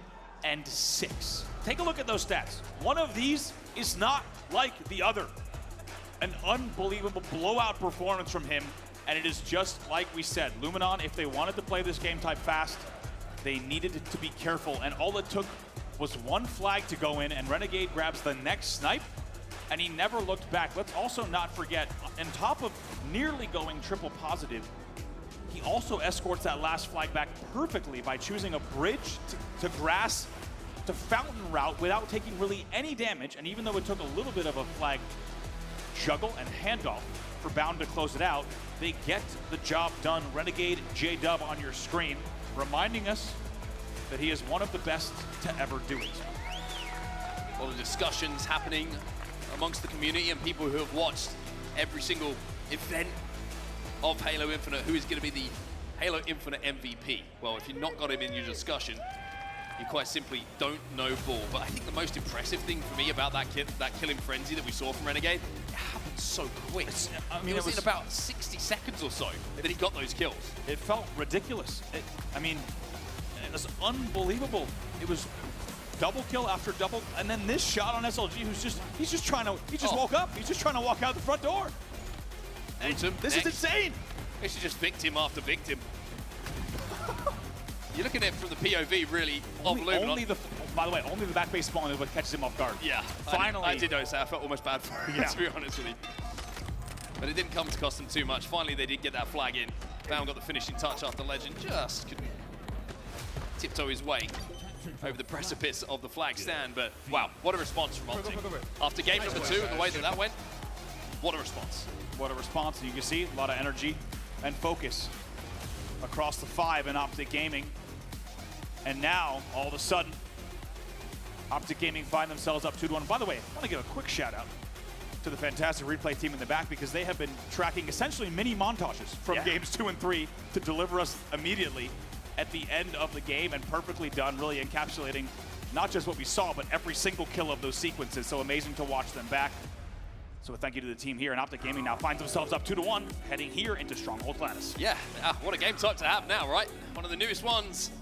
and 6. Take a look at those stats. One of these is not like the other. An unbelievable blowout performance from him, and it is just like we said. Luminon, if they wanted to play this game type fast, they needed to be careful, and all it took was one flag to go in, and Renegade grabs the next snipe, and he never looked back. Let's also not forget, on top of nearly going triple positive, he also escorts that last flag back perfectly by choosing a bridge to grass to fountain route without taking really any damage. And even though it took a little bit of a flag juggle and handoff for Bound to close it out, they get the job done. Renegade J-Dub on your screen, reminding us that he is one of the best to ever do it. A lot of discussions happening amongst the community and people who have watched every single event of Halo Infinite, who is going to be the Halo Infinite MVP. Well, if you've not got him in your discussion, you quite simply don't know ball. But I think the most impressive thing for me about that killing frenzy that we saw from Renegade, it happened so quick. I mean, it was in about 60 seconds or so that he got those kills. It felt ridiculous. It was unbelievable. It was double kill after double, and then this shot on SLG, he just woke up. He's just trying to walk out the front door. WuTum, this is insane. This is just victim after victim. You're looking at it from the POV, really, of Luminon. By the way, only the back base spawn is what catches him off guard. Yeah, finally. I did notice that. I felt almost bad for him, to be honest with you. But it didn't come to cost them too much. Finally, they did get that flag in. Bound got the finishing touch after Lqgend just couldn't tiptoe his way over the precipice of the flag stand. But wow, what a response from Optic. After game number 2 and the way that went, what a response. What a response. You can see a lot of energy and focus across the 5 in Optic Gaming. And now, all of a sudden, Optic Gaming find themselves up 2-1. By the way, I want to give a quick shout out to the fantastic replay team in the back, because they have been tracking essentially mini montages from games 2 and 3 to deliver us immediately at the end of the game, and perfectly done, really encapsulating not just what we saw, but every single kill of those sequences. So amazing to watch them back. So a thank you to the team here, and Optic Gaming now finds themselves up 2-1, heading here into Stronghold Gladys. Yeah, what a game type to have now, right? One of the newest ones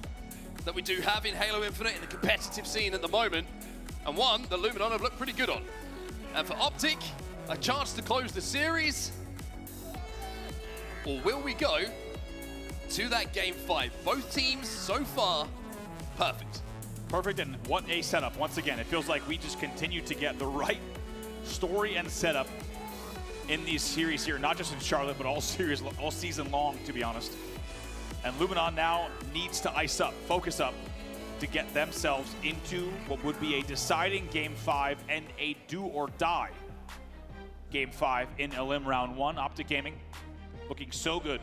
that we do have in Halo Infinite in the competitive scene at the moment, and one that Luminon have looked pretty good on. And for Optic, a chance to close the series, or will we go to that game 5? Both teams so far, perfect. Perfect, and what a setup. Once again, it feels like we just continue to get the right story and setup in these series here, not just in Charlotte, but all season long, to be honest. And Luminon now needs to ice up, focus up, to get themselves into what would be a deciding Game 5 and a do-or-die Game 5 in Elim Round 1. Optic Gaming looking so good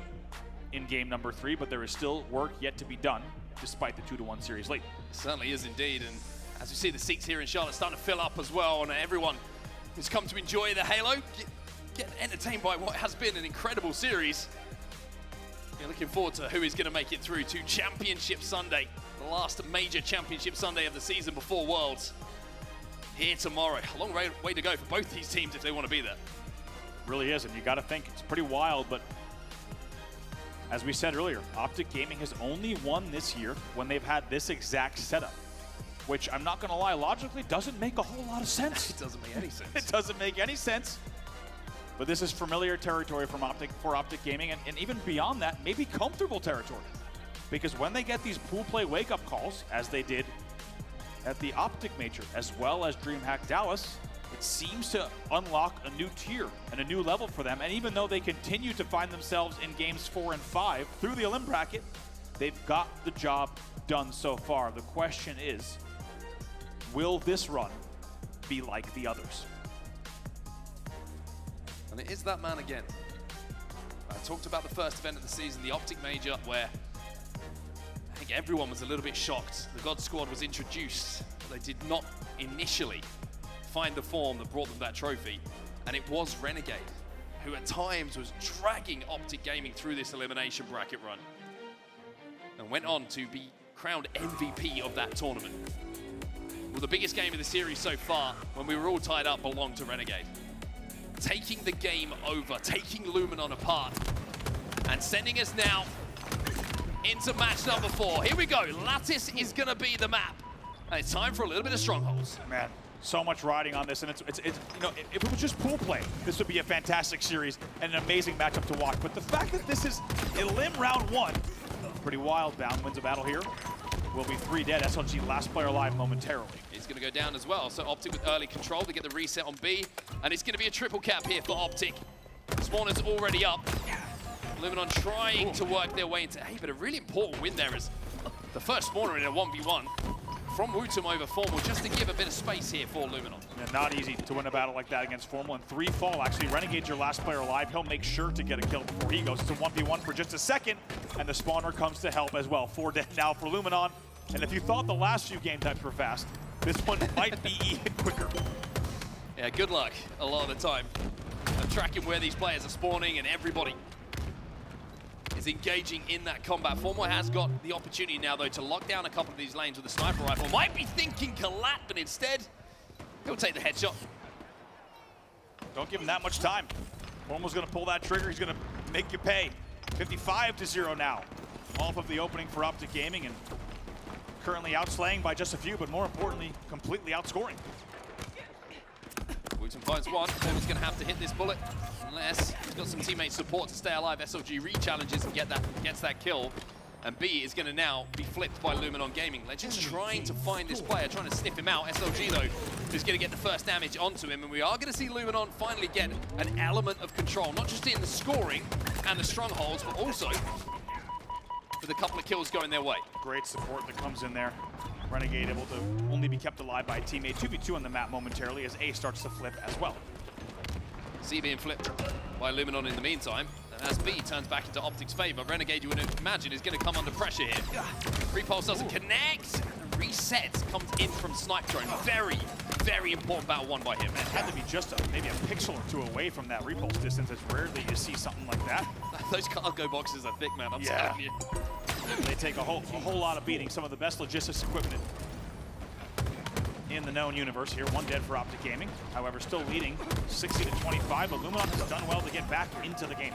in game number 3, but there is still work yet to be done, despite the 2-1 series lead. It certainly is indeed, and as we see, the seats here in Charlotte starting to fill up as well, and everyone who's come to enjoy the Halo, get entertained by what has been an incredible series. You're looking forward to who is going to make it through to Championship Sunday, the last major Championship Sunday of the season before Worlds. Here tomorrow. A long way to go for both these teams if they want to be there. Really is, and you got to think it's pretty wild, but as we said earlier, Optic Gaming has only won this year when they've had this exact setup, which I'm not going to lie, logically doesn't make a whole lot of sense. It doesn't make any sense. It doesn't make any sense. But this is familiar territory for Optic Gaming, and even beyond that, maybe comfortable territory. Because when they get these pool play wake-up calls, as they did at the Optic Major, as well as DreamHack Dallas, it seems to unlock a new tier and a new level for them. And even though they continue to find themselves in games 4 and 5 through the Elim bracket, they've got the job done so far. The question is, will this run be like the others? And it is that man again. I talked about the first event of the season, the Optic Major, where I think everyone was a little bit shocked. The God Squad was introduced, but they did not initially find the form that brought them that trophy. And it was Renegade, who at times was dragging Optic Gaming through this elimination bracket run, and went on to be crowned MVP of that tournament. Well, the biggest game of the series so far, when we were all tied up, belonged to Renegade. taking the game over, taking Luminon apart, and sending us now into match number 4. Here we go. Lattice is going to be the map. And it's time for a little bit of strongholds. Man, so much riding on this, and it's you know, if it was just pool play, this would be a fantastic series and an amazing matchup to watch. But the fact that this is Elim round 1, pretty wild. Bound wins a battle here. Will be 3 dead. SLG last player alive momentarily. He's going to go down as well. So Optic with early control to get the reset on B, and it's going to be a triple cap here for Optic. Spawner's already up. Luminon trying to work their way into A, but a really important win there is the first spawner in a 1v1 from WuTum over Formal, just to give a bit of space here for Luminon. Yeah, not easy to win a battle like that against Formal, and 3 fall. Actually, Renegade's your last player alive. He'll make sure to get a kill before he goes. It's a 1v1 for just a second, and the spawner comes to help as well. 4 dead now for Luminon, and if you thought the last few game types were fast, this one might be even quicker. Yeah, good luck a lot of the time of tracking where these players are spawning, and everybody is engaging in that combat. Formal has got the opportunity now, though, to lock down a couple of these lanes with a sniper rifle. Might be thinking Kalat, but instead, he'll take the headshot. Don't give him that much time. Formal's going to pull that trigger. He's going to make you pay. 55-0 now. Off of the opening for Optic Gaming, and currently outslaying by just a few, but more importantly, completely outscoring. WuTum finds one. Formal's going to have to hit this bullet, unless he's got some teammate support to stay alive. SLG re-challenges and gets that kill. And B is going to now be flipped by Luminon Gaming. Legend's trying to find this player, trying to sniff him out. SLG, though, is going to get the first damage onto him. And we are going to see Luminon finally get an element of control, not just in the scoring and the strongholds, but also with a couple of kills going their way. Great support that comes in there. Renegade able to only be kept alive by a teammate. 2v2 on the map momentarily as A starts to flip as well. C being flipped by Luminon in the meantime. And as B turns back into Optic's favor, Renegade, you would imagine, is going to come under pressure here. Repulse doesn't connect. Reset comes in from Snipedrone. Very, very important battle won by him. It had to be just maybe a pixel or 2 away from that repulse distance. It's rarely you see something like that. Those cargo boxes are thick, man. I'm telling you. They take a whole lot of beating. Some of the best logistics equipment in the known universe here. 1 dead for Optic Gaming. However, still leading 60-25, but Luminon has done well to get back into the game.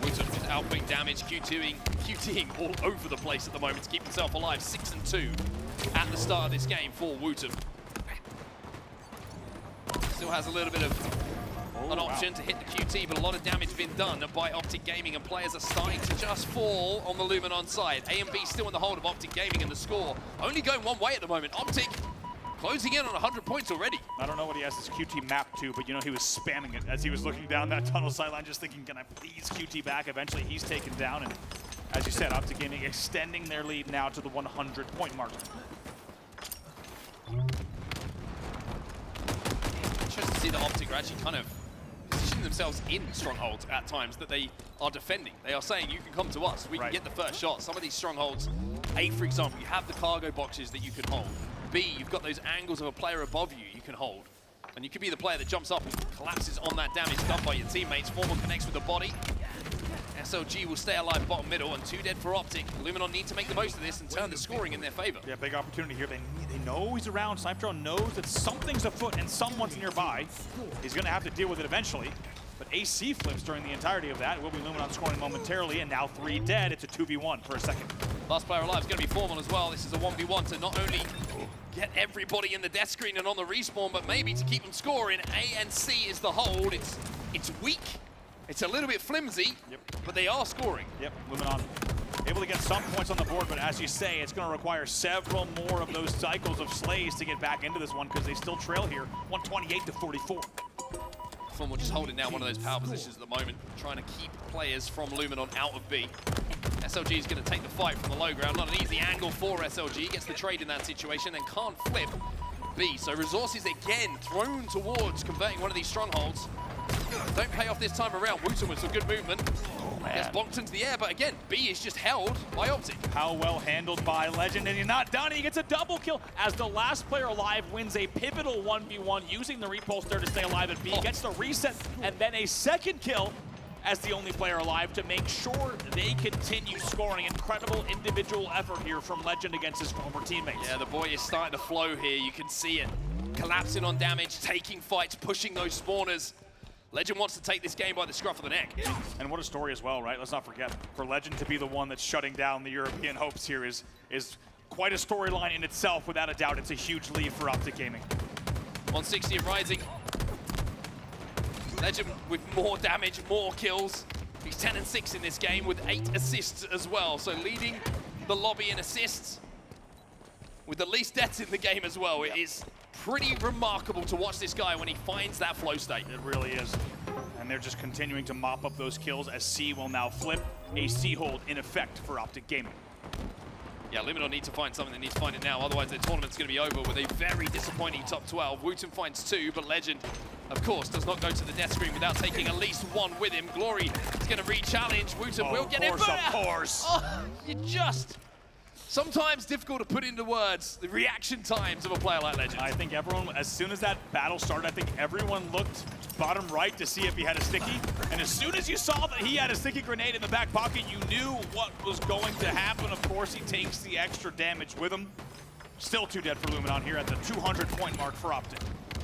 WuTum with outbreak damage, QTing all over the place at the moment to keep himself alive. 6-2 at the start of this game for WuTum. Still has a little bit of an option to hit the QT, but a lot of damage been done by Optic Gaming, and players are starting to just fall on the Luminon side. A and B still in the hold of Optic Gaming, and the score only going one way at the moment. Optic closing in on 100 points already. I don't know what he has his QT map to, but you know he was spamming it as he was looking down that tunnel sideline, just thinking, can I please QT back? Eventually he's taken down, and as you said, Optic Gaming extending their lead now to the 100-point mark. Interesting to see that Optic are actually kind of positioning themselves in strongholds at times that they are defending. They are saying, you can come to us, we can get the first shot. Some of these strongholds, A, for example, you have the cargo boxes that you can hold. B, you've got those angles of a player above you can hold. And you could be the player that jumps up and collapses on that damage done by your teammates. Formal connects with the body. SLG will stay alive bottom middle, and 2 dead for Optic. Luminon need to make the most of this and turn the scoring in their favor. Yeah, big opportunity here. They know he's around. Snipedrone knows that something's afoot and someone's nearby. He's going to have to deal with it eventually. But AC flips during the entirety of that. It will be Luminon scoring momentarily, and now 3 dead. It's a 2v1 for a second. Last player alive is going to be Formal as well. This is a 1v1 to not only get everybody in the death screen and on the respawn, but maybe to keep them scoring. A and C is the hold. It's weak. It's a little bit flimsy, but they are scoring. Yep, Luminon able to get some points on the board, but as you say, it's going to require several more of those cycles of slays to get back into this one, because they still trail here, 128-44. Formal just holding down one of those power positions at the moment, trying to keep players from Luminon out of B. SLG is going to take the fight from the low ground. Not an easy angle for SLG. Gets the trade in that situation and can't flip B. So resources again thrown towards converting one of these strongholds. Don't pay off this time around. WuTum with some good movement. Gets bonked into the air, but again, B is just held by Optic. How well handled by Legend, and he's not done. He gets a double kill as the last player alive wins a pivotal 1v1 using the repulse there to stay alive, and B gets the reset and then a second kill as the only player alive to make sure they continue scoring. Incredible individual effort here from Legend against his former teammates. Yeah, the boy is starting to flow here. You can see it. Collapsing on damage, taking fights, pushing those spawners. Lqgend wants to take this game by the scruff of the neck. And what a story as well, right? Let's not forget, for Lqgend to be the one that's shutting down the European hopes here is quite a storyline in itself. Without a doubt, it's a huge lead for Optic Gaming. 160 and rising. Lqgend with more damage, more kills. He's 10 and 6 in this game with 8 assists as well. So leading the lobby in assists with the least deaths in the game as well. It is pretty remarkable to watch this guy when he finds that flow state. It really is. And they're just continuing to mop up those kills as C will now flip a C hold in effect for Optic Gaming. Yeah, Luminon need to find something. They need to find it now. Otherwise, their tournament's going to be over with a very disappointing top 12. WuTum finds 2, but Lqgend, of course, does not go to the death screen without taking at least 1 with him. Glory is going to re-challenge. WuTum will get it. Of course. Oh, you just... Sometimes difficult to put into words the reaction times of a player like Lqgend. I think everyone, as soon as that battle started, I think everyone looked bottom right to see if he had a sticky. And as soon as you saw that he had a sticky grenade in the back pocket, you knew what was going to happen. Of course, he takes the extra damage with him. Still 2 dead for Luminon here at the 200-point mark for Optic.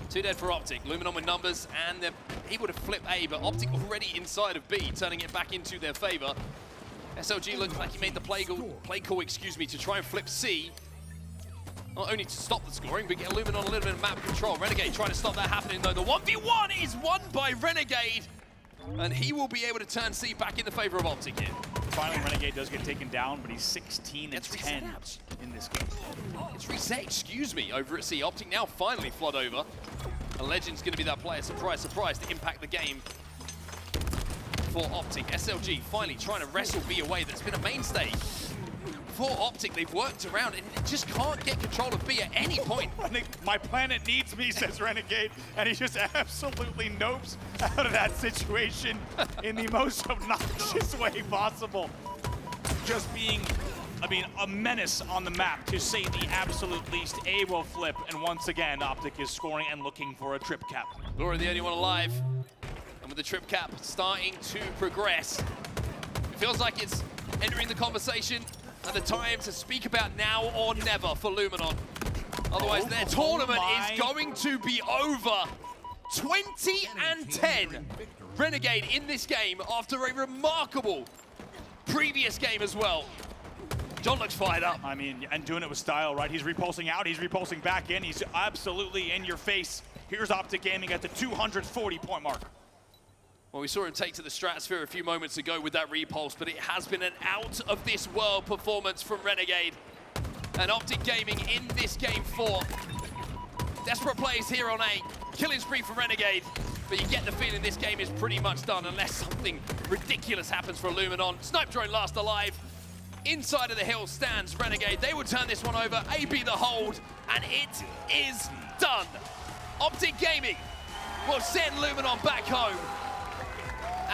2 dead for Optic. Luminon with numbers, and they're able to flip A, but Optic already inside of B, turning it back into their favor. SLG looked like he made the play call, to try and flip C. Not only to stop the scoring, but get Luminon a little bit of map control. Renegade trying to stop that happening, though. The 1v1 is won by Renegade, and he will be able to turn C back in the favor of Optic here. Finally, Renegade does get taken down, but he's 16 and 10 in this game. It's reset, over at C. Optic now finally flood over. And Lqgend's going to be that player, surprise, surprise, to impact the game for Optic. SLG finally trying to wrestle B away. That's been a mainstay for Optic. They've worked around it and just can't get control of B at any point. My planet needs me, says Renegade, and he just absolutely nopes out of that situation in the most obnoxious way possible. Just being, a menace on the map, to say the absolute least. A will flip, and once again, Optic is scoring and looking for a trip cap. Glory, the only one alive. And with the trip cap starting to progress, it feels like it's entering the conversation and the time to speak about now or never for Luminon. Otherwise, their tournament is going to be over. 20 and 10 Renegade in this game after a remarkable previous game as well. John looks fired up. And doing it with style, right? He's repulsing out, he's repulsing back in, he's absolutely in your face. Here's Optic Gaming at the 240-point mark. Well, we saw him take to the stratosphere a few moments ago with that repulse, but it has been an out-of-this-world performance from Renegade. And Optic Gaming in this game 4. Desperate plays here on A. Killing spree for Renegade, but you get the feeling this game is pretty much done unless something ridiculous happens for Luminon. Snipedrone last alive. Inside of the hill stands Renegade. They will turn this one over. AB the hold, and it is done. Optic Gaming will send Luminon back home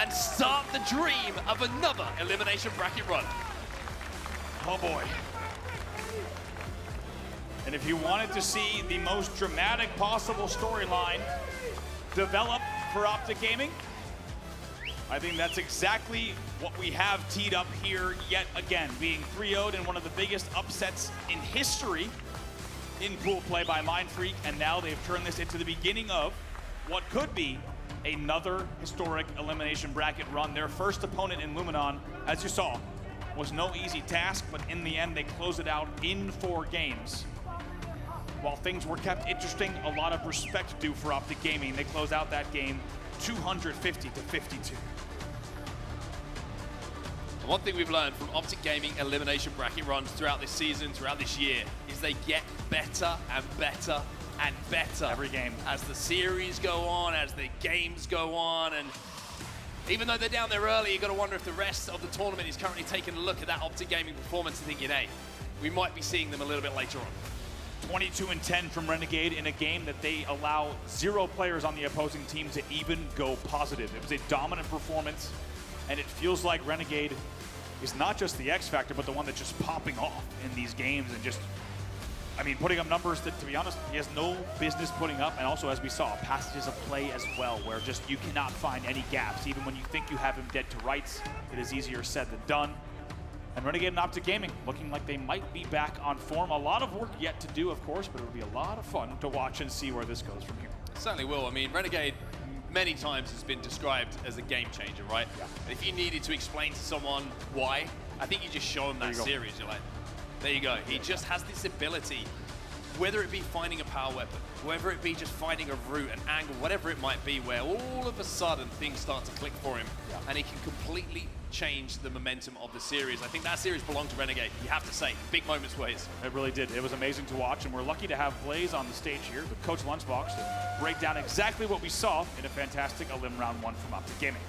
and start the dream of another elimination bracket run. Oh boy. And if you wanted to see the most dramatic possible storyline develop for Optic Gaming, I think that's exactly what we have teed up here yet again, being 3-0'd in one of the biggest upsets in history in pool play by Mindfreak, and now they've turned this into the beginning of what could be another historic elimination bracket run. Their first opponent in Luminon, as you saw, was no easy task, but in the end they closed it out in 4 games. While things were kept interesting, a lot of respect due for Optic Gaming. They closed out that game 250-52. One thing we've learned from Optic Gaming elimination bracket runs throughout this season, throughout this year, is they get better and better and better every game as the series go on, as the games go on. And even though they're down there early, you've got to wonder if the rest of the tournament is currently taking a look at that Optic Gaming performance and thinking, hey, we might be seeing them a little bit later on. 22 and 10 from Renegade in a game that they allow 0 players on the opposing team to even go positive. It was a dominant performance, and it feels like Renegade is not just the X factor, but the one that's just popping off in these games and just, putting up numbers that, to be honest, he has no business putting up. And also, as we saw, passages of play as well, where just you cannot find any gaps. Even when you think you have him dead to rights, it is easier said than done. And Renegade and Optic Gaming looking like they might be back on form. A lot of work yet to do, of course, but it'll be a lot of fun to watch and see where this goes from here. It certainly will. Renegade many times has been described as a game changer, right? Yeah. And if you needed to explain to someone why, I think you just show them that series. You're like, there you go. He just has this ability, whether it be finding a power weapon, whether it be just finding a route, an angle, whatever it might be, where all of a sudden things start to click for him, and he can completely change the momentum of the series. I think that series belonged to Renegade, you have to say. Big moments were his. It really did. It was amazing to watch, and we're lucky to have Blaze on the stage here with Coach Lunchbox to break down exactly what we saw in a fantastic Elim Round 1 from Optic Gaming.